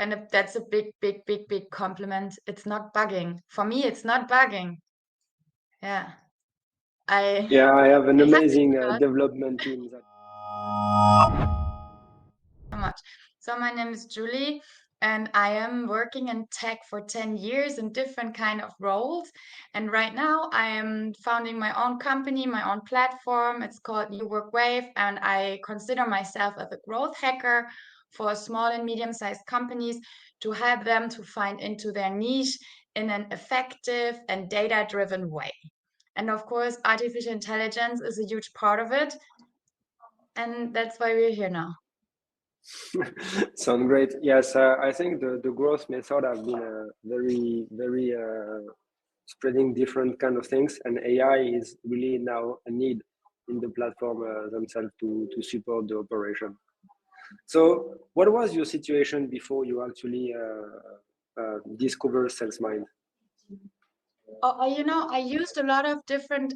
And that's a big compliment. It's not bugging. For me, it's not bugging. Yeah. Yeah, I have an I have amazing development team. so much. So my name is Julie, and I am working in tech for 10 years in different kind of roles. And right now I am founding my own company, my own platform. It's called New Work Wave, and I consider myself as a growth hacker for small and medium-sized companies to help them to find into their niche in an effective and data-driven way. And of course, artificial intelligence is a huge part of it. And that's why we're here now. Sound great. Yes, I think the growth method have been very spreading different kind of things, and AI is really now a need in the platform themselves to support the operation. So, what was your situation before you actually discover SalesMind? I used a lot of different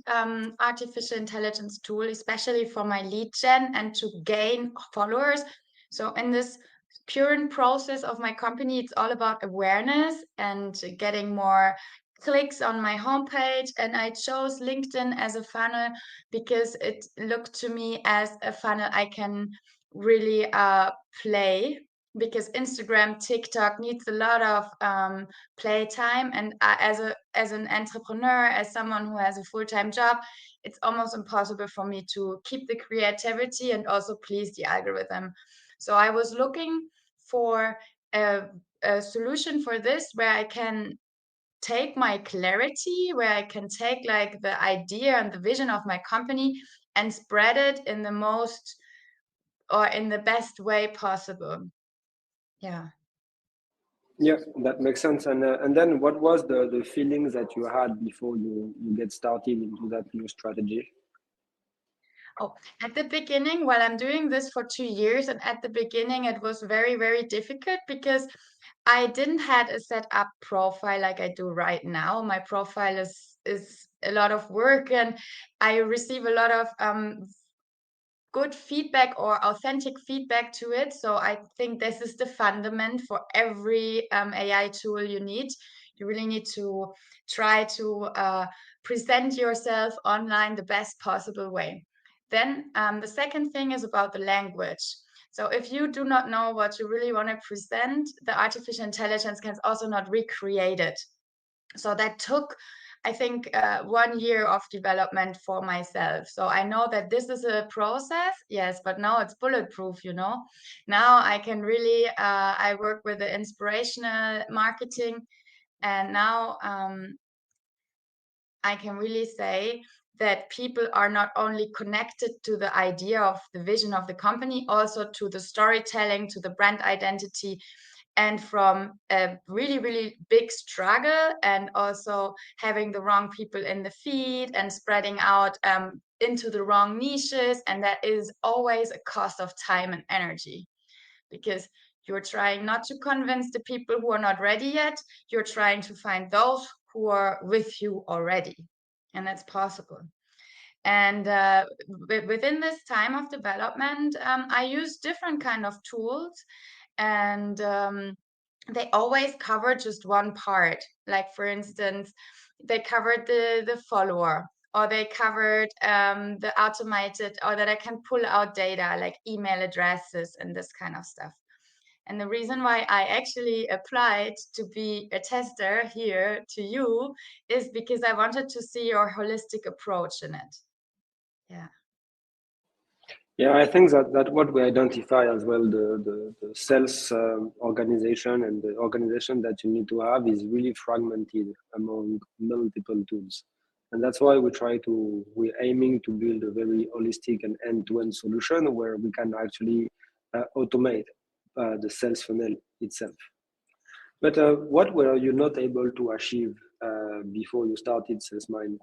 artificial intelligence tools, especially for my lead gen and to gain followers. So in this current process of my company, it's all about awareness and getting more clicks on my homepage. And I chose LinkedIn as a funnel because it looked to me as a funnel I can really play, because Instagram, TikTok needs a lot of playtime, and as an entrepreneur, as someone who has a full-time job, it's almost impossible for me to keep the creativity and also please the algorithm. So I was looking for a solution for this where I can take my clarity, where I can take like the idea and the vision of my company and spread it in the most or in the best way possible. Yeah. Yeah, that makes sense. And then what was the feelings that you had before you get started into that new strategy? Oh, at the beginning, well, I'm doing this for 2 years, and at the beginning, it was very difficult because I didn't had a set up profile like I do right now. My profile is a lot of work, and I receive a lot of good feedback or authentic feedback to it. So I think this is the fundament for every AI tool you need. You really need to try to present yourself online the best possible way. Then the second thing is about the language. So if you do not know what you really want to present, the artificial intelligence can also not recreate it. So that took, I think, 1 year of development for myself. So I know that this is a process, yes, but now it's bulletproof, Now I can really, I work with the inspirational marketing, and now I can really say that people are not only connected to the idea of the vision of the company, also to the storytelling, to the brand identity, and from a really big struggle and also having the wrong people in the feed and spreading out into the wrong niches. And that is always a cost of time and energy, because you're trying not to convince the people who are not ready yet. You're trying to find those who are with you already, and that's possible. And within this time of development, I use different kind of tools, and they always cover just one part. Like for instance, they covered the follower, or they covered the automated, or that I can pull out data like email addresses and this kind of stuff. And the reason why I actually applied to be a tester here to you is because I wanted to see your holistic approach in it. Yeah. Yeah, I think that what we identify as well, the sales organization and the organization that you need to have is really fragmented among multiple tools. And that's why we're aiming to build a very holistic and end-to-end solution where we can actually automate the sales funnel itself. But what were you not able to achieve before you started SalesMind?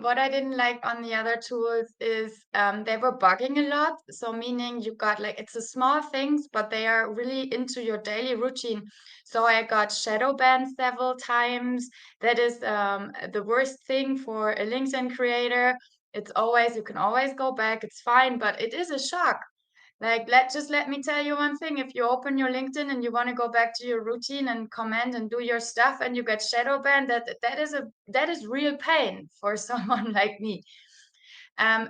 What I didn't like on the other tools is they were bugging a lot. So meaning you got like, it's a small things, but they are really into your daily routine. So I got shadow banned several times. That is the worst thing for a LinkedIn creator. It's always, you can always go back. It's fine, but it is a shock. Like, let me tell you one thing. If you open your LinkedIn and you want to go back to your routine and comment and do your stuff and you get shadow banned, that is real pain for someone like me.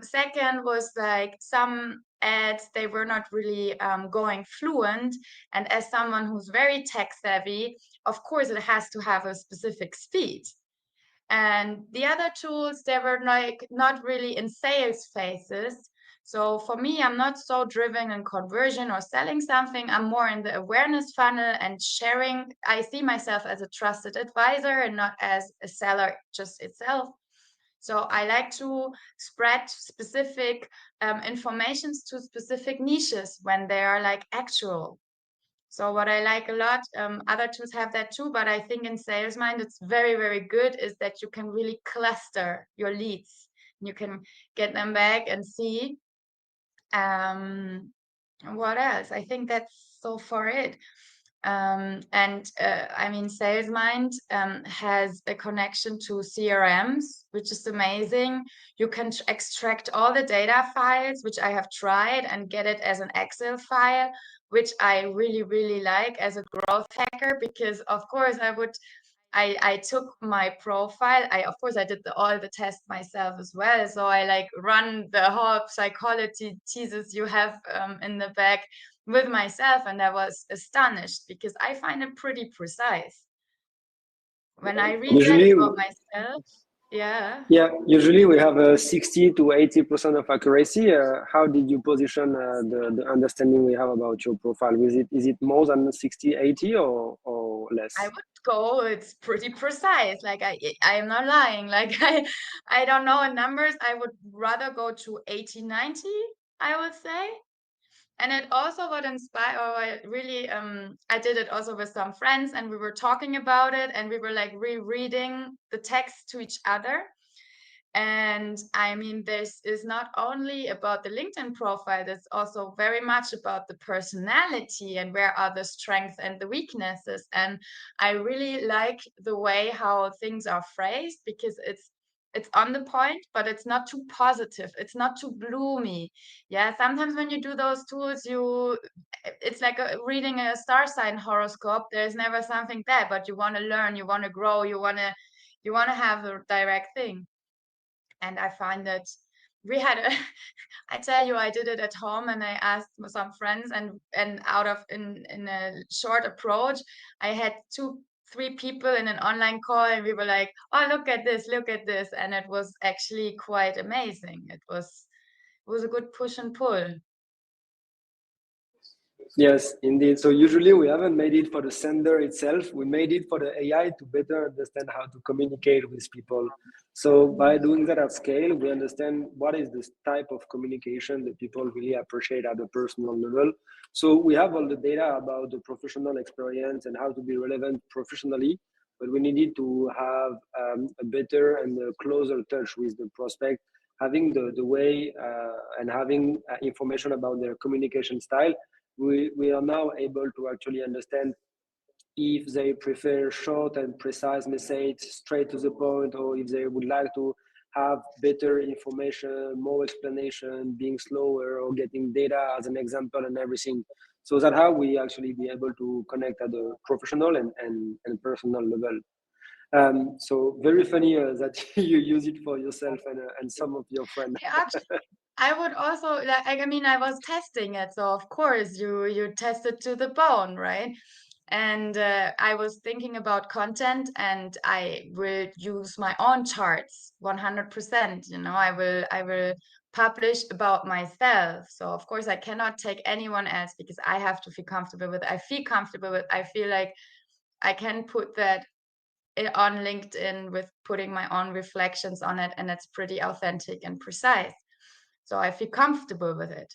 Second was like some ads, they were not really going fluent. And as someone who's very tech savvy, of course it has to have a specific speed. And the other tools, they were like not really in sales phases. So for me, I'm not so driven in conversion or selling something. I'm more in the awareness funnel and sharing. I see myself as a trusted advisor and not as a seller just itself. So I like to spread specific informations to specific niches when they are like actual. So what I like a lot, other tools have that too, but I think in SalesMind it's very, very good is that you can really cluster your leads. You can get them back and see. What else? I think that's so far it. I mean, SalesMind has a connection to CRMs, which is amazing. You can extract all the data files, which I have tried, and get it as an Excel file, which I really, really like as a growth hacker, because of course I took my profile. Of course I did all the tests myself as well. So I like run the whole psychology thesis you have in the back with myself, and I was astonished because I find it pretty precise. When I read that Usually, about myself, yeah. yeah, usually we have a 60 to 80% of accuracy. How did you position the understanding we have about your profile? Is it more than 60, 80 or I less? would go, it's pretty precise. Like I am not lying. Like I don't know in numbers. I would rather go to 80, 90, I would say. And it also would inspire, or I really, I did it also with some friends and we were talking about it and we were like rereading the text to each other. And I mean, this is not only about the LinkedIn profile, it's also very much about the personality and where are the strengths and the weaknesses. And I really like the way how things are phrased because it's on the point, but it's not too positive. It's not too gloomy. Yeah, sometimes when you do those tools, it's like reading a star sign horoscope. There's never something there, but you want to learn, you want to grow, you want to have a direct thing. And I find that we had a I tell you, I did it at home and I asked some friends and out of in a short approach, I had 3 people in an online call and we were like, oh, look at this. And it was actually quite amazing. It was a good push and pull. Yes, indeed. So usually we haven't made it for the sender itself. We made it for the AI to better understand how to communicate with people. So by doing that at scale, we understand what is this type of communication that people really appreciate at the personal level. So we have all the data about the professional experience and how to be relevant professionally, but we needed to have a better and a closer touch with the prospect, having the way and having information about their communication style. We are now able to actually understand if they prefer short and precise message, straight to the point, or if they would like to have better information, more explanation, being slower, or getting data as an example and everything. So that's how we actually be able to connect at the professional and personal level. So very funny that you use it for yourself and some of your friends. Yeah, I would also like, I mean, I was testing it, so of course you test it to the bone, right? And I was thinking about content, and I will use my own charts 100%. You know, I will publish about myself. So of course I cannot take anyone else because I have to feel comfortable with it. I feel comfortable with. I feel like I can put that on LinkedIn with putting my own reflections on it, and it's pretty authentic and precise. So I feel comfortable with it.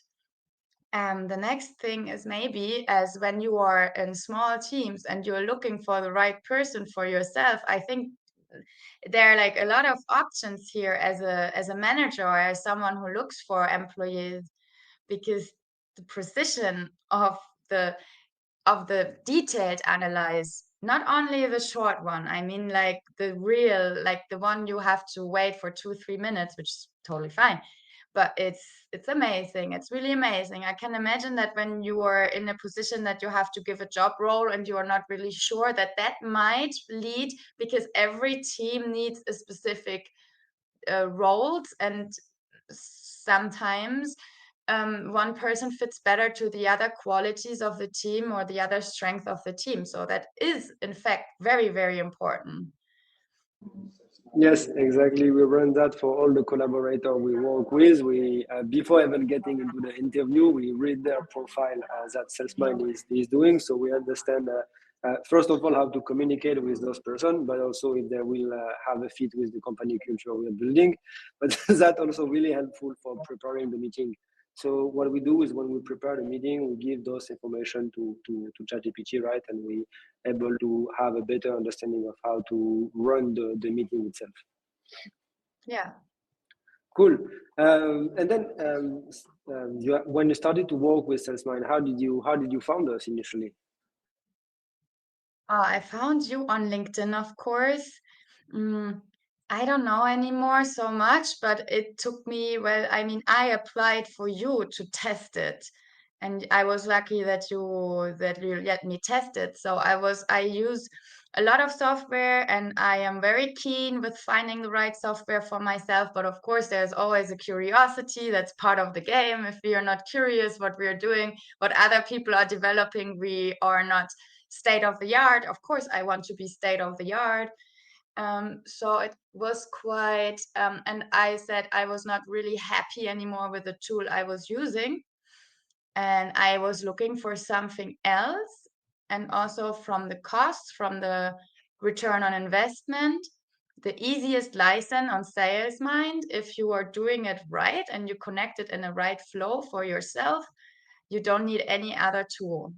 The next thing is maybe as when you are in small teams and you're looking for the right person for yourself, I think there are like a lot of options here as a manager or as someone who looks for employees, because the precision the of the detailed analyze, not only the short one, I mean like the real, like the one you have to wait for 2 3 minutes, which is totally fine, but it's amazing. It's really amazing. I can imagine that when you are in a position that you have to give a job role and you are not really sure, that might lead, because every team needs a specific roles, and sometimes one person fits better to the other qualities of the team or the other strength of the team. So that is, in fact, very, very important. Yes, exactly. We run that for all the collaborators we work with. We before even getting into the interview, we read their profile that SalesMind is doing, so we understand first of all how to communicate with those person, but also if they will have a fit with the company culture we are building. But that also really helpful for preparing the meeting. So what we do is when we prepare the meeting, we give those information to ChatGPT, right? And we able to have a better understanding of how to run the meeting itself. Yeah. Cool. And then when you started to work with SalesMind, how did you found us initially? I found you on LinkedIn, of course. I don't know anymore so much, but it took me, well, I mean, I applied for you to test it, and I was lucky that you let me test it. So I use a lot of software, and I am very keen with finding the right software for myself. But of course, there's always a curiosity that's part of the game. If we are not curious what we are doing, what other people are developing, we are not state of the art. Of course, I want to be state of the art. So it was quite, and I said I was not really happy anymore with the tool I was using. And I was looking for something else. And also from the costs, from the return on investment, the easiest license on SalesMind, if you are doing it right and you connect it in a right flow for yourself, you don't need any other tool.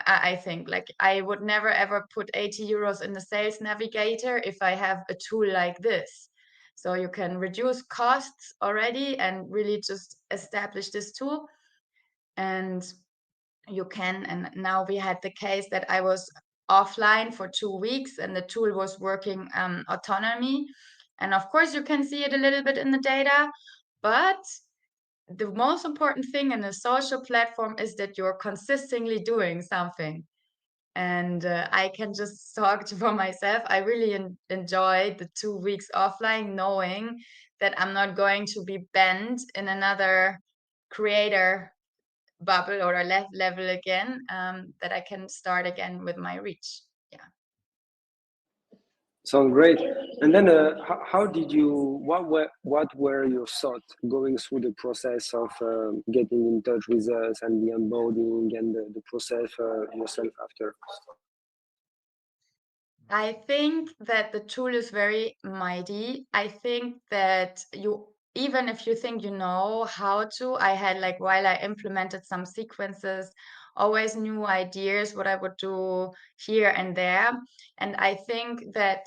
I think, like, I would never ever put 80 euros in the sales navigator if I have a tool like this. So you can reduce costs already and really just establish this tool. And you can, and now we had the case that I was offline for 2 weeks and the tool was working autonomy. And of course, you can see it a little bit in the data, but the most important thing in a social platform is that you're consistently doing something. And I can just talk for myself. I really enjoyed the 2 weeks offline, knowing that I'm not going to be bent in another creator bubble or a level again, that I can start again with my reach. Yeah. Sounds great. And then, how did you? What were your thoughts going through the process of getting in touch with us and the onboarding and the process yourself after? I think that the tool is very mighty. I think that even if you think you know how to, I had, like, while I implemented some sequences, always new ideas what I would do here and there. And I think that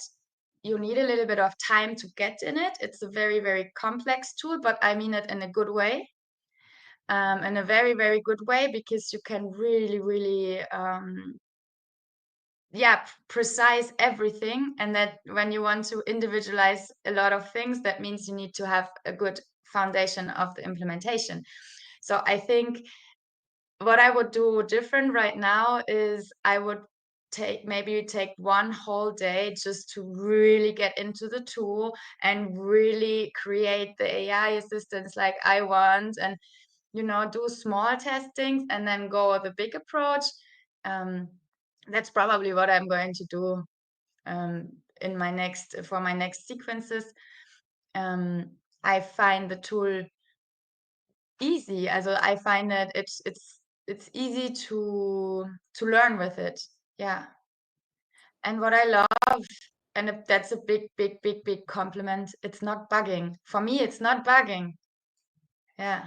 you need a little bit of time to get in it. It's a very, very complex tool, but I mean it in a good way. In a very, very good way, because you can really, really precise everything. And that when you want to individualize a lot of things, that means you need to have a good foundation of the implementation. So I think what I would do different right now is I would take one whole day just to really get into the tool and really create the AI assistants like I want, and do small testings and then go the big approach. That's probably what I'm going to do in for my next sequences. I find the tool easy. Also I find that it's easy to learn with it. Yeah. And what I love, and that's a big, big, big, big compliment, it's not bugging. For me, it's not bugging. Yeah.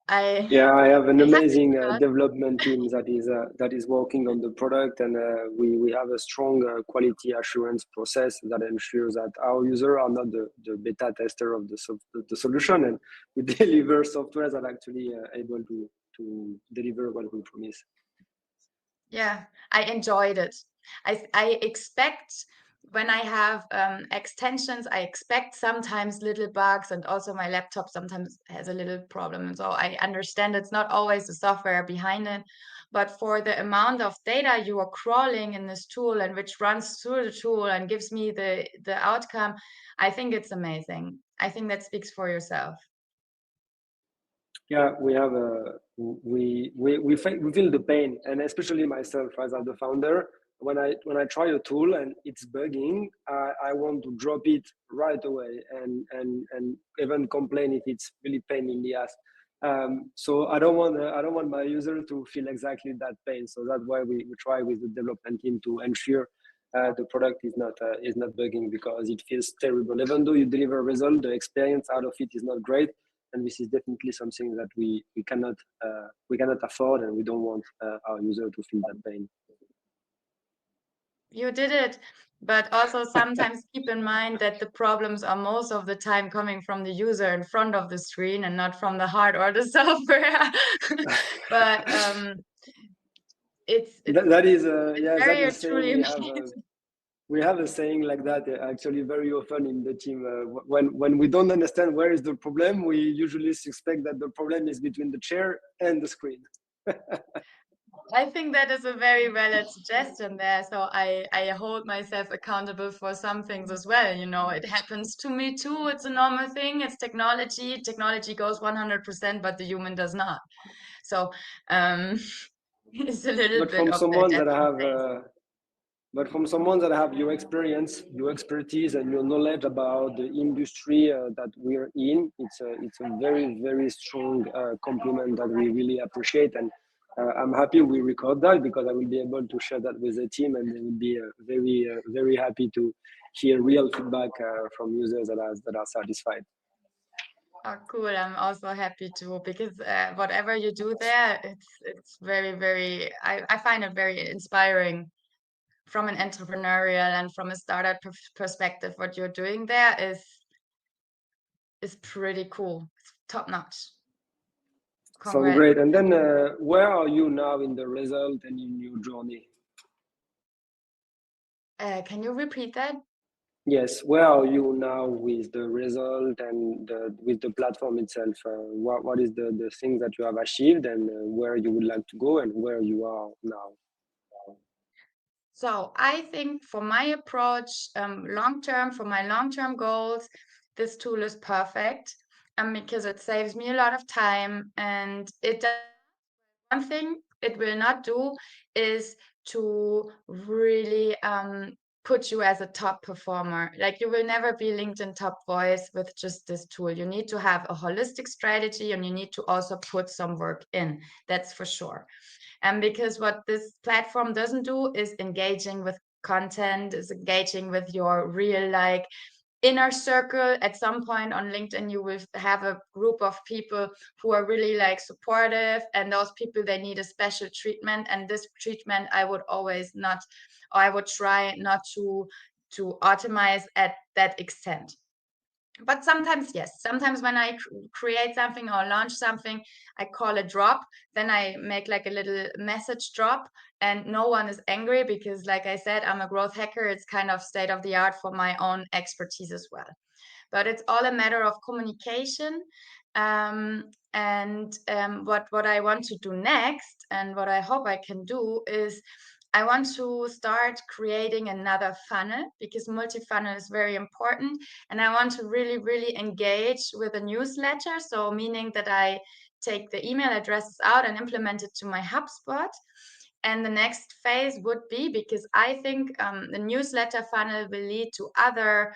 Yeah, I have an It has amazing development team that is working on the product, and we have a strong quality assurance process that ensures that our users are not the beta tester of the solution, and we deliver software that actually able to deliver what we promise. Yeah, I enjoyed it. I expect when I have extensions, I expect sometimes little bugs, and also my laptop sometimes has a little problem. And so I understand it's not always the software behind it, but for the amount of data you are crawling in this tool and which runs through the tool and gives me the outcome, I think it's amazing. I think that speaks for yourself. Yeah, we have a we feel the pain, and especially myself as the founder. When I try a tool and it's bugging, I want to drop it right away and even complain if it's really pain in the ass. So I don't want my user to feel exactly that pain. So that's why we try with the development team to ensure the product is not bugging because it feels terrible. Even though you deliver a result, the experience out of it is not great, and this is definitely something that we cannot afford, and we don't want our user to feel that pain. You did it, but also sometimes keep in mind that the problems are most of the time coming from the user in front of the screen and not from the hard or the software. But it's That is it's that's very a saying truly we have. amazing. We have a saying like that actually very often in the team. When we don't understand where is the problem, we usually suspect that the problem is between the chair and the screen. I think that is a very valid suggestion there. So I hold myself accountable for some things as well. You know, it happens to me too. It's a normal thing. It's technology. Technology goes 100%, but the human does not. So it's a little But bit from of that someone that at I some have days. but from someone that have your experience, your expertise, and your knowledge about the industry that we're in, it's a very strong compliment that we really appreciate, and I'm happy we record that because I will be able to share that with the team, and they will be very happy to hear real feedback from users that are satisfied. Oh, cool. I'm also happy too because whatever you do there, it's very, I find it very inspiring from an entrepreneurial and from a startup perspective. What you're doing there is pretty cool. It's top notch. Sounds Congrats. great. And then where are you now in the result and in your journey? Can you repeat that? Yes, where are you now with the result and with the platform itself? What is the things that you have achieved, and where you would like to go and where you are now? So I think for my approach, long term, for my long term goals, this tool is perfect because it saves me a lot of time, and it does one thing it will not do is to really put you as a top performer. Like you will never be LinkedIn top voice with just this tool. You need to have a holistic strategy and you need to also put some work in. That's for sure. And because what this platform doesn't do is engaging with content, is engaging with your real like inner circle. At some point on LinkedIn you will have a group of people who are really like supportive, and those people they need a special treatment, and this treatment I would always not, or I would try not to optimize at that extent. But sometimes yes, sometimes when I create something or launch something, I call a drop, then I make like a little message drop, and no one is angry because like I said, I'm a growth hacker. It's kind of state of the art for my own expertise as well, but it's all a matter of communication. What I want to do next and what I hope I can do is I want to start creating another funnel because multi-funnel is very important. And I want to really engage with a newsletter. So meaning that I take the email addresses out and implement it to my HubSpot. And the next phase would be, because I think the newsletter funnel will lead to other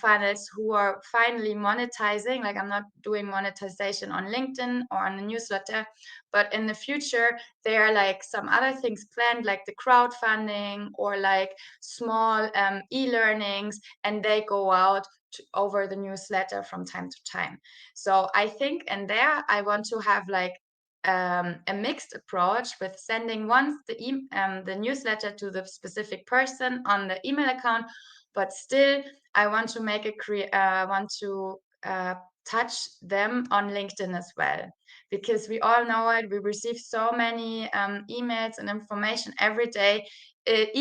funnels who are finally monetizing. Like I'm not doing monetization on LinkedIn or on the newsletter, but in the future, there are like some other things planned, like the crowdfunding or like small e-learnings, and they go out over the newsletter from time to time. So I think, and there I want to have like a mixed approach with sending once the newsletter to the specific person on the email account, but still I want to make want to touch them on LinkedIn as well, because we all know it. We receive so many emails and information every day.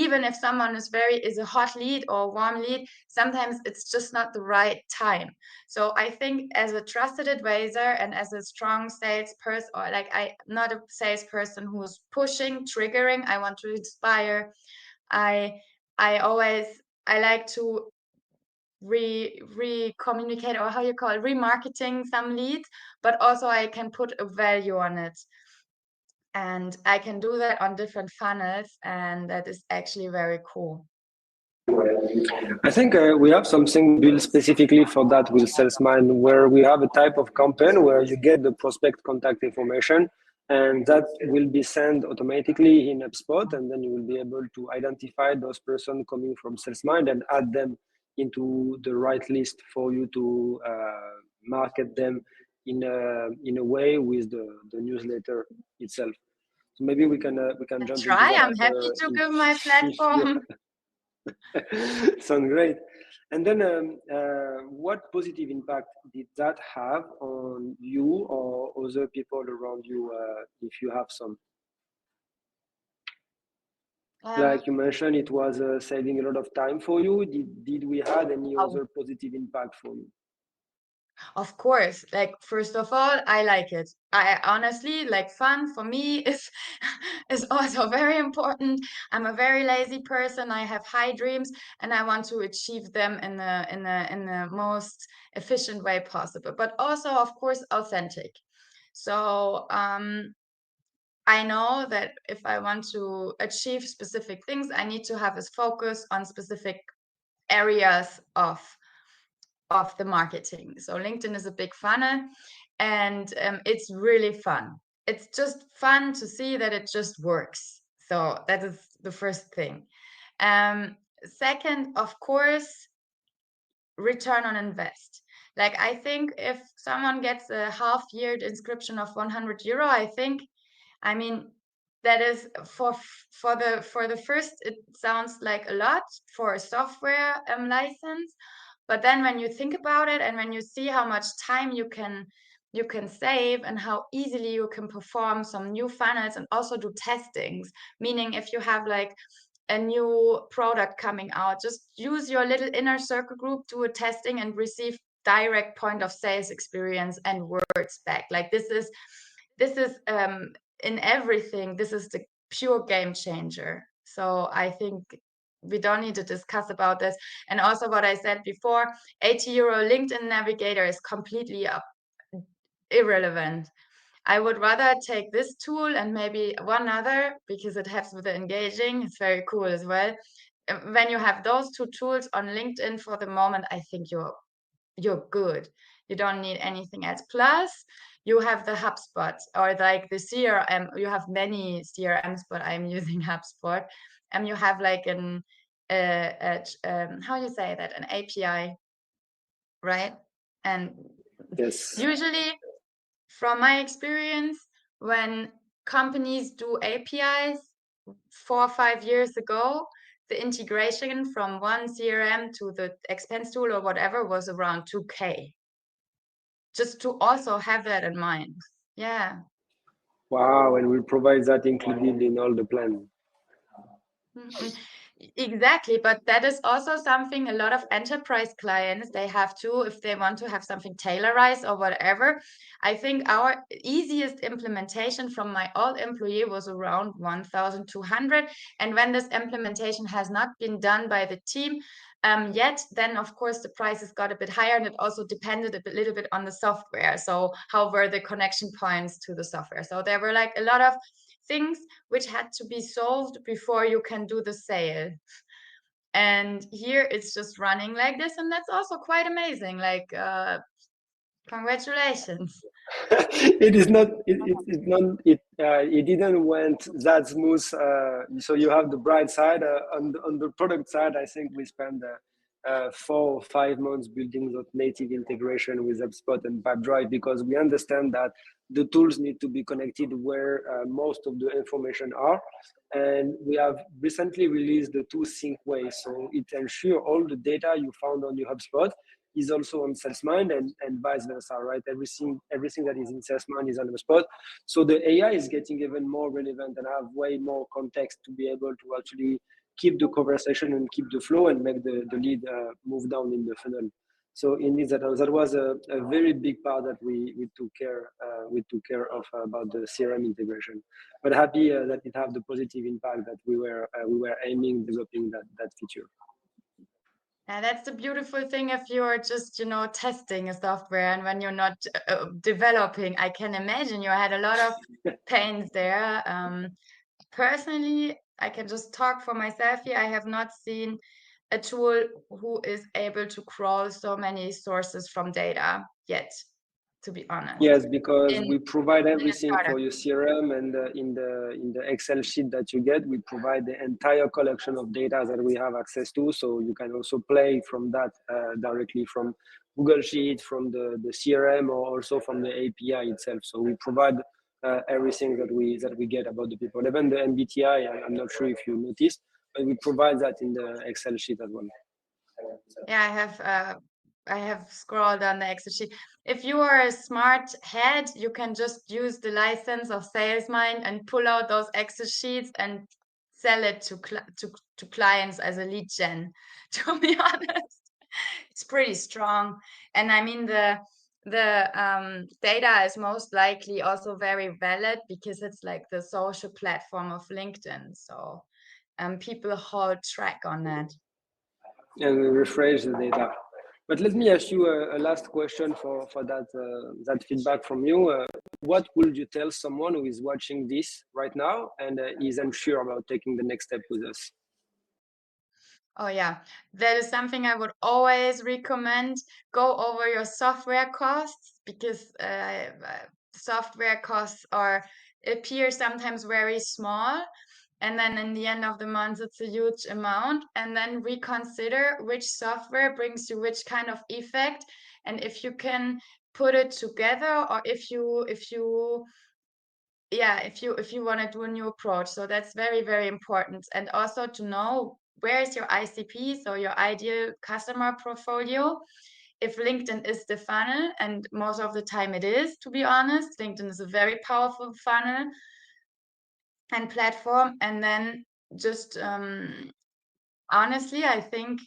Even if someone is a hot lead or warm lead, sometimes it's just not the right time. So I think as a trusted advisor and as a strong salesperson, or like I'm not a salesperson who's pushing, triggering, I want to inspire. I like to re-communicate, or how you call it, remarketing some leads, but also I can put a value on it. And I can do that on different funnels, and that is actually very cool. I think we have something built specifically for that with SalesMind, where we have a type of campaign where you get the prospect contact information, and that will be sent automatically in HubSpot, and then you will be able to identify those persons coming from SalesMind and add them into the right list for you to market them in a way with the newsletter itself. So maybe we can jump into that. I'm happy to give my platform. Sounds great. And then what positive impact did that have on you or other people around you, if you have some? Like you mentioned, it was saving a lot of time for you. Did we had any other positive impact for you? Of course, like first of all, I like it. I honestly like fun for me is also very important. I'm a very lazy person. I have high dreams and I want to achieve them in the most efficient way possible, but also of course authentic. So I know that if I want to achieve specific things, I need to have a focus on specific areas of the marketing. So LinkedIn is a big funnel, and it's really fun. It's just fun to see that it just works. So that is the first thing. Second, of course, return on invest. Like I think if someone gets a half-year inscription of 100 euro, I mean, that is for the first, it sounds like a lot for a software license. But then when you think about it and when you see how much time you can save and how easily you can perform some new funnels and also do testings, meaning if you have like a new product coming out, just use your little inner circle group, do a testing and receive direct point of sales experience and words back. Like this is in everything, this is the pure game changer. So I think we don't need to discuss about this. And also what I said before, 80 euro LinkedIn Navigator is completely irrelevant. I would rather take this tool and maybe one other because it helps with the engaging. It's very cool as well. When you have those two tools on LinkedIn for the moment, I think you're good. You don't need anything else. Plus, you have the HubSpot or like the CRM. You have many CRMs, but I'm using HubSpot. And you have like how you say that, an API, right? And yes, usually, from my experience, when companies do APIs 4 or 5 years ago, the integration from one CRM to the expense tool or whatever was around 2K. Just to also have that in mind. Yeah. Wow, and we provide that included in all the plan. Exactly, but that is also something a lot of enterprise clients, they have to, if they want to have something tailorized or whatever. I think our easiest implementation from my old employee was around 1,200. And when this implementation has not been done by the team yet, then of course the prices got a bit higher, and it also depended a little bit on the software. So how were the connection points to the software? So there were like a lot of things which had to be solved before you can do the sale. And here it's just running like this, and that's also quite amazing. Like congratulations. It is not. It's not. It didn't went that smooth. So you have the bright side. On the product side, I think we spent 4 or 5 months building that native integration with HubSpot and Pipedrive, because we understand that the tools need to be connected where most of the information are. And we have recently released the 2 sync ways, so it ensures all the data you found on your HubSpot is also on SalesMind, and vice versa, right? Everything that is in SalesMind is on HubSpot. So the AI is getting even more relevant and have way more context to be able to actually keep the conversation and keep the flow and make the lead move down in the funnel. So indeed, that was a very big part that we took care of about the CRM integration. But happy that it had the positive impact that we were aiming developing that feature. Yeah, that's the beautiful thing if you're just, testing a software and when you're not developing. I can imagine you had a lot of pains there. Personally, I can just talk for myself here. I have not seen a tool who is able to crawl so many sources from data yet, to be honest. Yes, because we provide in a everything for startup. your CRM, and in the Excel sheet that you get, we provide the entire collection of data that we have access to. So you can also play from that directly from Google Sheet, from the CRM, or also from the API itself. So we provide everything that we get about the people. Even the MBTI, I'm not sure if you noticed, but we provide that in the Excel sheet as well. Yeah, I have scrolled on the Excel sheet. If you are a smart head, you can just use the license of SalesMind and pull out those Excel sheets and sell it to clients as a lead gen. To be honest, it's pretty strong. And I mean the data is most likely also very valid because it's like the social platform of LinkedIn. So people hold track on that. And we refresh the data. But let me ask you a last question for that feedback from you. What would you tell someone who is watching this right now and is unsure about taking the next step with us? Oh yeah, that is something I would always recommend. Go over your software costs because software costs appear sometimes very small, and then in the end of the month it's a huge amount. And then reconsider which software brings you which kind of effect, and if you can put it together, or if you want to do a new approach. So that's very, very important. And also to know where is your ICP, so your ideal customer portfolio. If LinkedIn is the funnel, and most of the time it is, to be honest, LinkedIn is a very powerful funnel and platform. And then just honestly, I think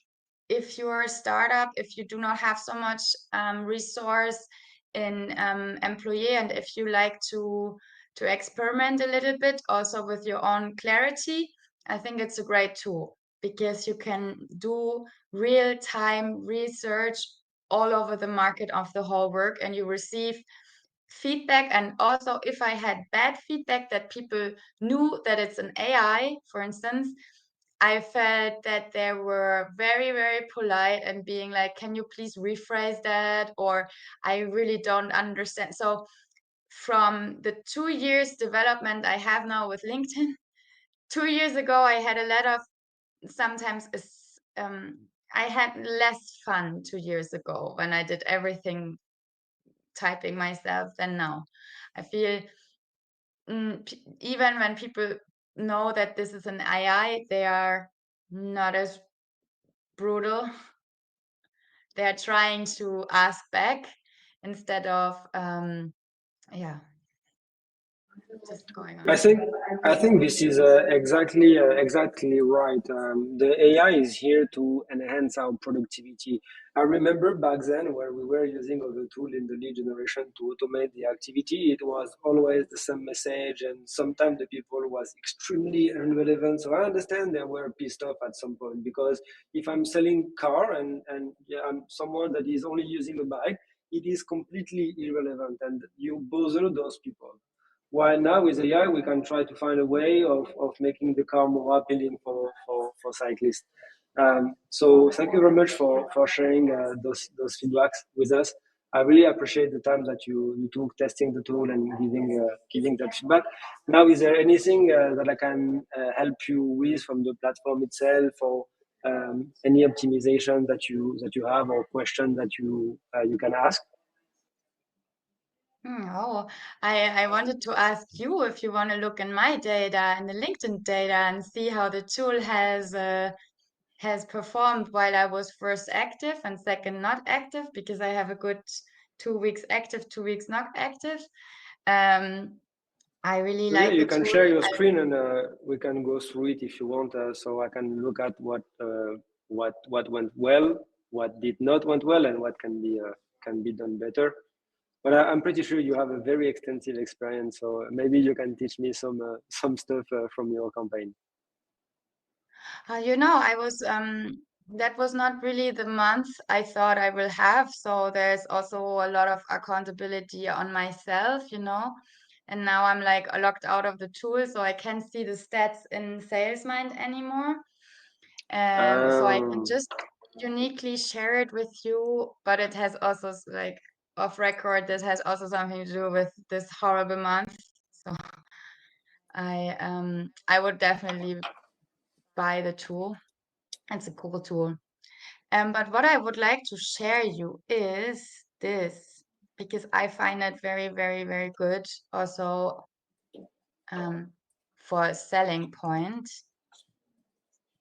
if you're a startup, if you do not have so much resource in employee, and if you like to experiment a little bit also with your own clarity, I think it's a great tool because you can do real-time research all over the market of the whole work, and you receive feedback. And also, if I had bad feedback that people knew that it's an AI, for instance, I felt that they were very, very polite and being like, can you please rephrase that? Or I really don't understand. So from the 2 years development I have now with LinkedIn, 2 years ago, I had a lot of sometimes I had less fun 2 years ago when I did everything typing myself than now. I feel even when people know that this is an AI, they are not as brutal. They're trying to ask back instead of just going on. I think this is exactly right. The AI is here to enhance our productivity. I remember back then where we were using the tool in the lead generation to automate the activity. It was always the same message, and sometimes the people was extremely irrelevant. So I understand they were pissed off at some point, because if I'm selling car and I'm someone that is only using a bike, it is completely irrelevant, and you bother those people. While now with AI, we can try to find a way of making the car more appealing for cyclists. So thank you very much for sharing those feedbacks with us. I really appreciate the time that you took testing the tool and giving that feedback. Now, is there anything that I can help you with from the platform itself, or any optimization that you have, or question that you can ask? Oh, I wanted to ask you if you want to look in my data and the LinkedIn data and see how the tool has has performed while I was first active and second not active, because I have a good 2 weeks active, 2 weeks not active. I really So yeah, like you the can tool. share your screen and we can go through it if you want, so I can look at what went well, what did not went well, and what can be done better. But I'm pretty sure you have a very extensive experience, so maybe you can teach me some stuff from your campaign. I was that was not really the month I thought I will have. So there's also a lot of accountability on myself. And now I'm like locked out of the tool, so I can't see the stats in SalesMind anymore. So I can Um, just uniquely share it with you, but it has also like off record, this has also something to do with this horrible month. So I would definitely buy the tool. It's a cool tool. But what I would like to share you is this, because I find it very, very, very good also for a selling point.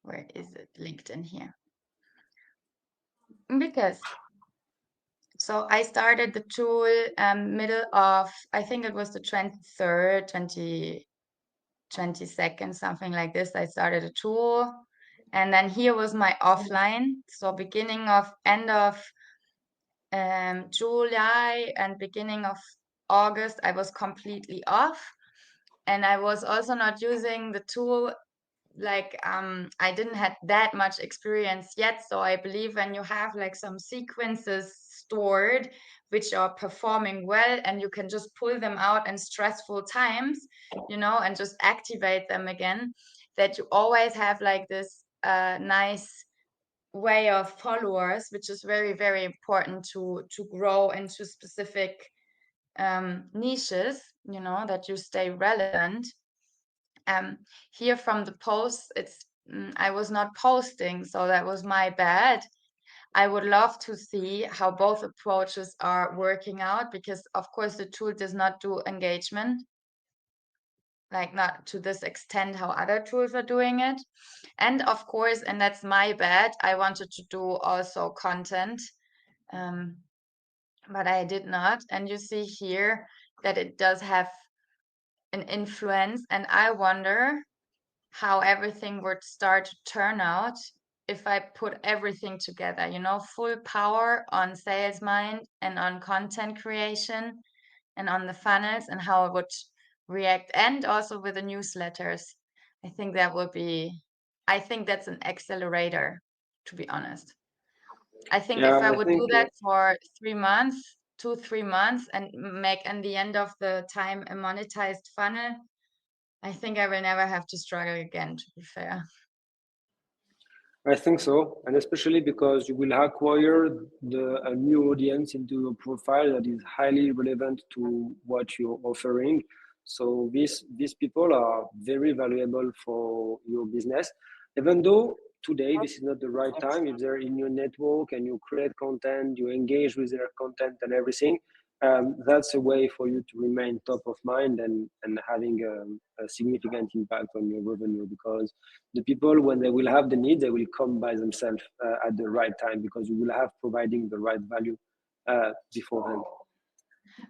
Where is it linked in here? Because so I started the tool middle of, I think it was the 23rd, 22nd, something like this. I started a tool. And then here was my offline. So end of July and beginning of August, I was completely off. And I was also not using the tool, like I didn't have that much experience yet. So I believe when you have like some sequences stored which are performing well, and you can just pull them out in stressful times, and just activate them again, that you always have like this nice way of followers, which is very, very important to grow into specific niches, that you stay relevant. Here from the posts, I was not posting, so that was my bad. I would love to see how both approaches are working out, because of course the tool does not do engagement, like not to this extent how other tools are doing it. And of course, and that's my bad, I wanted to do also content, but I did not. And you see here that it does have an influence, and I wonder how everything would start to turn out if I put everything together, full power on SalesMind and on content creation and on the funnels, and how it would react, and also with the newsletters. I think that's an accelerator, to be honest. I think yeah, if I I would do think that for 3 months, 2, 3 months, and make in the end of the time a monetized funnel, I think I will never have to struggle again, to be fair. I think so, and especially because you will acquire a new audience into your profile that is highly relevant to what you're offering. So these people are very valuable for your business, even though today this is not the right time. If they're in your network and you create content, you engage with their content and everything, that's a way for you to remain top of mind and having a significant impact on your revenue, because the people, when they will have the need, they will come by themselves at the right time, because you will have providing the right value beforehand.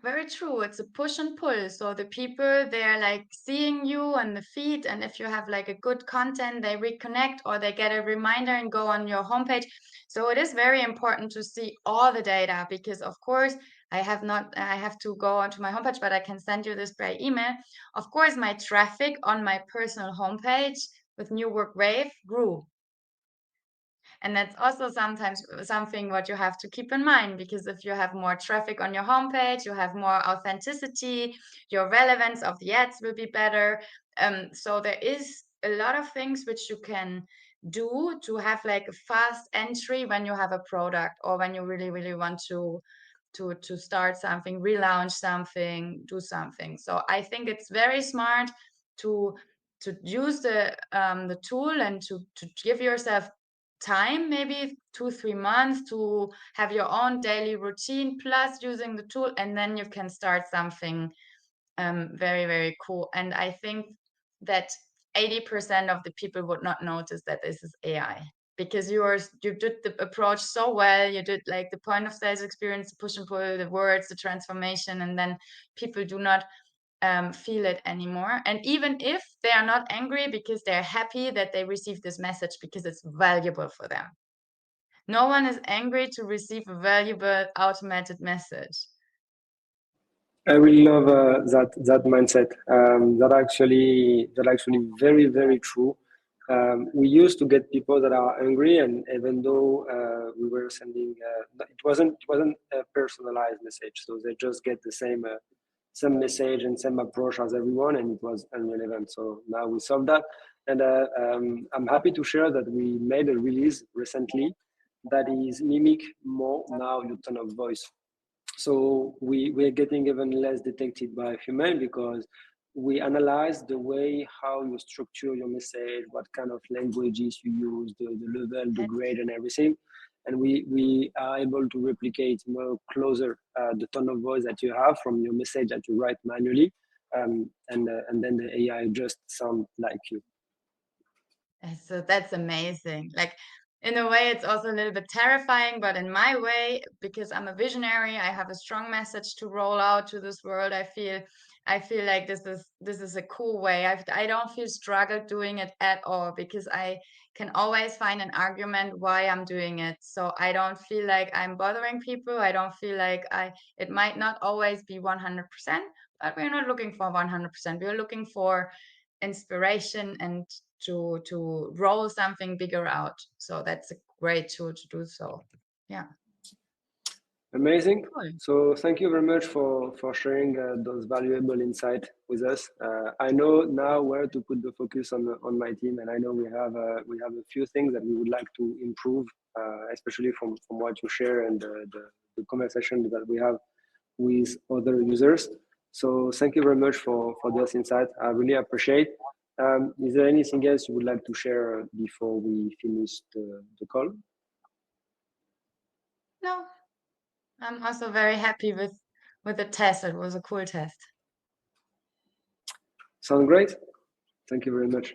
Very true. It's a push and pull. So the people, they're like seeing you on the feed, and if you have like a good content, they reconnect or they get a reminder and go on your homepage. So it is very important to see all the data, because of course I have to go onto my homepage, but I can send you this by email. Of course, my traffic on my personal homepage with New Work Wave grew. And that's also sometimes something what you have to keep in mind, because if you have more traffic on your homepage, you have more authenticity, your relevance of the ads will be better. So there is a lot of things which you can do to have like a fast entry when you have a product, or when you really, really want to start something, relaunch something, do something. So I think it's very smart to use the tool, and to give yourself time, maybe 2, 3 months, to have your own daily routine plus using the tool, and then you can start something very, very cool. And I think that 80% of the people would not notice that this is AI. because you did the approach so well. You did like the point of sales experience, the push and pull, the words, the transformation, and then people do not feel it anymore. And even if they are not angry, because they're happy that they received this message because it's valuable for them. No one is angry to receive a valuable automated message. I really love that mindset. That actually very, very true. We used to get people that are angry, and even though we were sending, it wasn't a personalized message, so they just get the same message and same approach as everyone, and it was irrelevant. So now we solved that, and I'm happy to share that we made a release recently that is mimic more now your tone of voice. So we're getting even less detected by human, because we analyze the way how you structure your message, what kind of languages you use, the level, the grade, and everything. And we are able to replicate more closer the tone of voice that you have from your message that you write manually. And then the AI just sound like you. So that's amazing. Like, in a way, it's also a little bit terrifying, but in my way, because I'm a visionary, I have a strong message to roll out to this world. I feel like this is a cool way. I don't feel struggled doing it at all, because I can always find an argument why I'm doing it. So I don't feel like I'm bothering people. I don't feel like it might not always be 100%, but we're not looking for 100%. We're looking for inspiration and to roll something bigger out. So that's a great tool to do so. Yeah. Amazing. Cool. So thank you very much for sharing those valuable insights with us. I know now where to put the focus on my team, and I know we have a few things that we would like to improve, especially from what you share and the conversation that we have with other users. So thank you very much for this insight. I really appreciate. Is there anything else you would like to share before we finish the call? No, I'm also very happy with the test. It was a cool test. Sound great. Thank you very much.